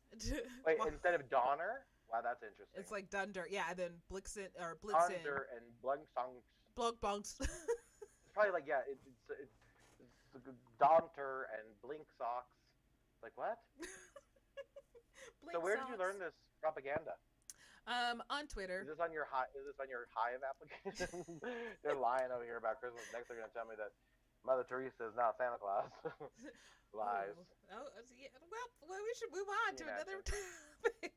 Wait, Well, instead of Donner? Wow, that's interesting. it's like Dunder, yeah, and then Blixen or Blitzen, Dunder and Blungsong. Blunk Bunks. It's probably like, yeah, it's Donter and Blink Socks. Like, what? So where did you learn this propaganda? On Twitter. Is this on your Hive application? They're lying over here about Christmas. Next they're gonna tell me that Mother Teresa is not Santa Claus. Lies. Well, we should move on Can to you another imagine? topic.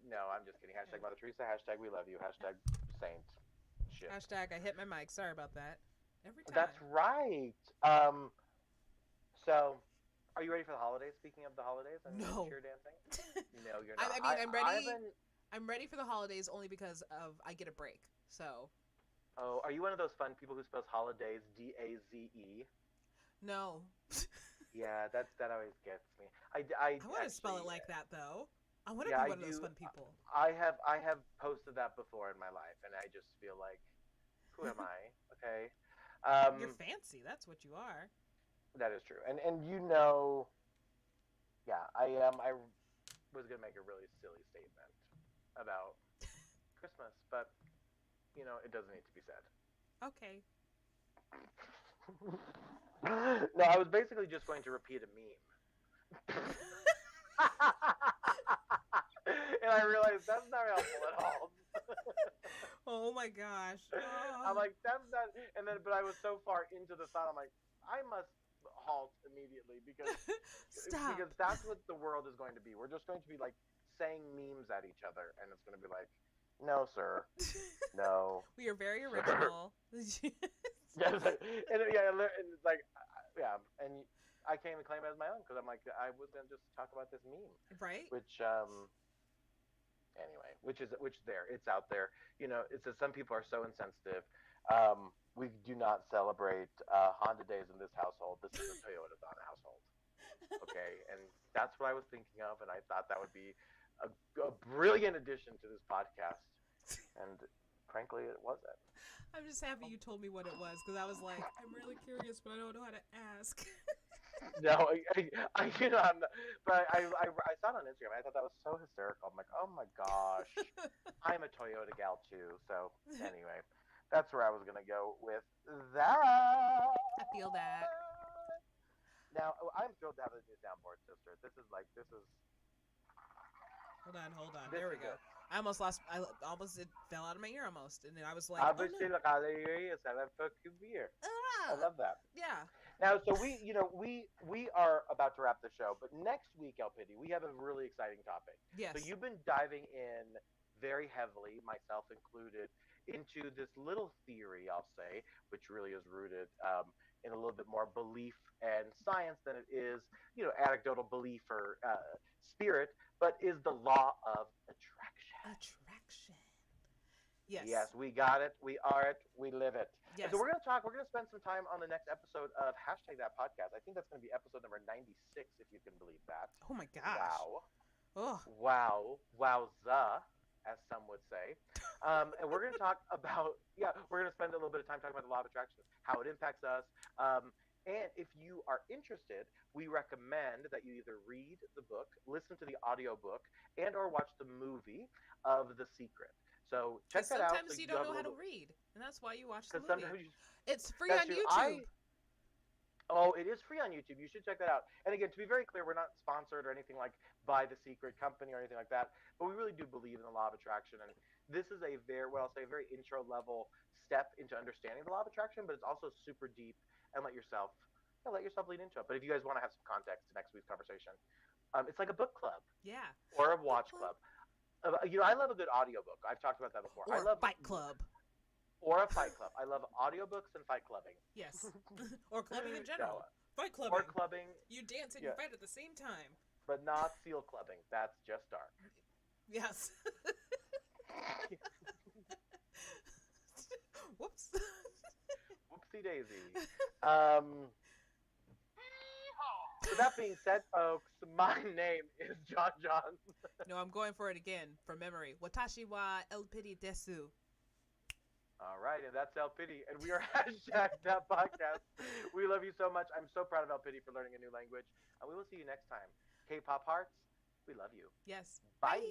No, I'm just kidding. Hashtag Mother Teresa. Hashtag we love you. Hashtag saint. Shit. Hashtag I hit my mic. Sorry about that. Every time. That's right. So Are you ready for the holidays? Speaking of the holidays and No. cheer dancing? No, you're I not. mean, I'm ready. I've been. I'm ready for the holidays only because of I get a break. So Oh, are you one of those fun people who spells holidays DAZE? no. Yeah, that always gets me. I want to spell it actually, like that though. I want to yeah, be I one of those do. fun people. I have posted that before in my life, and I just feel like, who am I? Okay, You're um, fancy. That's what you are. that is true. And you know, yeah, I was gonna make a really silly statement about Christmas, but it doesn't need to be said. Okay. No, I was basically just going to repeat a meme. And I realized that's not helpful at all. Oh my gosh. I'm like, that's not. And then, but I was so far into the thought, I'm like, I must halt immediately Stop. because that's what the world is going to be. We're just going to be like saying memes at each other, and it's going to be like, no, sir, no, We are very sir. original. Yeah, and yeah, and it's like, yeah, and I can't even claim it as my own because I'm like, I was gonna just talk about this meme, Right? which anyway, which there, it's out there. It says some people are so insensitive. We do not celebrate Honda days in this household. This is a Toyota-thon household. Okay, and that's what I was thinking of, and I thought that would be a brilliant addition to this podcast, and frankly, it wasn't. I'm just happy you told me what it was because I was like, I'm really curious, but I don't know how to ask. No, I'm not, but I saw it on Instagram. And I thought that was so hysterical. I'm like, oh my gosh, I'm a Toyota gal too. So anyway, that's where I was gonna go with that. I feel that. Now I'm thrilled to have this new soundboard, sister. This is Hold on. this There we is go. it. It fell out of my ear almost, and then I was like, oh Obviously, no. the Galleria is a fucking beer. I Ah! love that. Yeah. Now, so we are about to wrap the show, but next week, El Pity, we have a really exciting topic. Yes. So you've been diving in very heavily, myself included, into this little theory, I'll say, which really is rooted in a little bit more belief and science than it is, anecdotal belief or spirit, but is the law of attraction. Attraction. Yes. Yes, we got it. We are it. We live it. And Yes. so we're going to talk. We're going to spend some time on the next episode of hashtag that podcast. I think that's going to be episode number 96, if you can believe that. Oh my gosh. Wow. Oh. Wow. Wowza, as some would say. And we're going to talk about, we're going to spend a little bit of time talking about the law of attraction, how it impacts us. And if you are interested, we recommend that you either read the book, listen to the audiobook, and or watch the movie of The Secret. So check that out. Sometimes you don't know how to read, and that's why you watch the movie. Sometimes It's free on true. YouTube. It is free on YouTube. You should check that out. And again, to be very clear, we're not sponsored or anything like by The Secret Company or anything like that. But we really do believe in the law of attraction, and this is a very intro level step into understanding the law of attraction. But it's also super deep, and let yourself lead into it. But if you guys want to have some context to next week's conversation, it's like a book club Yeah. or a watch club. I love a good audiobook. I've talked about that before. Or I love Fight Club. Or a fight club. I love audiobooks and fight clubbing. Yes. Or clubbing in general. Fight clubbing. Or clubbing. You dance and you fight at the same time. But not seal clubbing. That's just dark. Yes. Whoops. Whoopsie daisy. So that being said, folks, my name is John John. No, I'm going for it again, from memory. Watashi wa el pity desu. All right, and that's El Pity, and we are hashtag that podcast. We love you so much. I'm so proud of El Pity for learning a new language, and we will see you next time. K-pop hearts, we love you. Yes. Bye.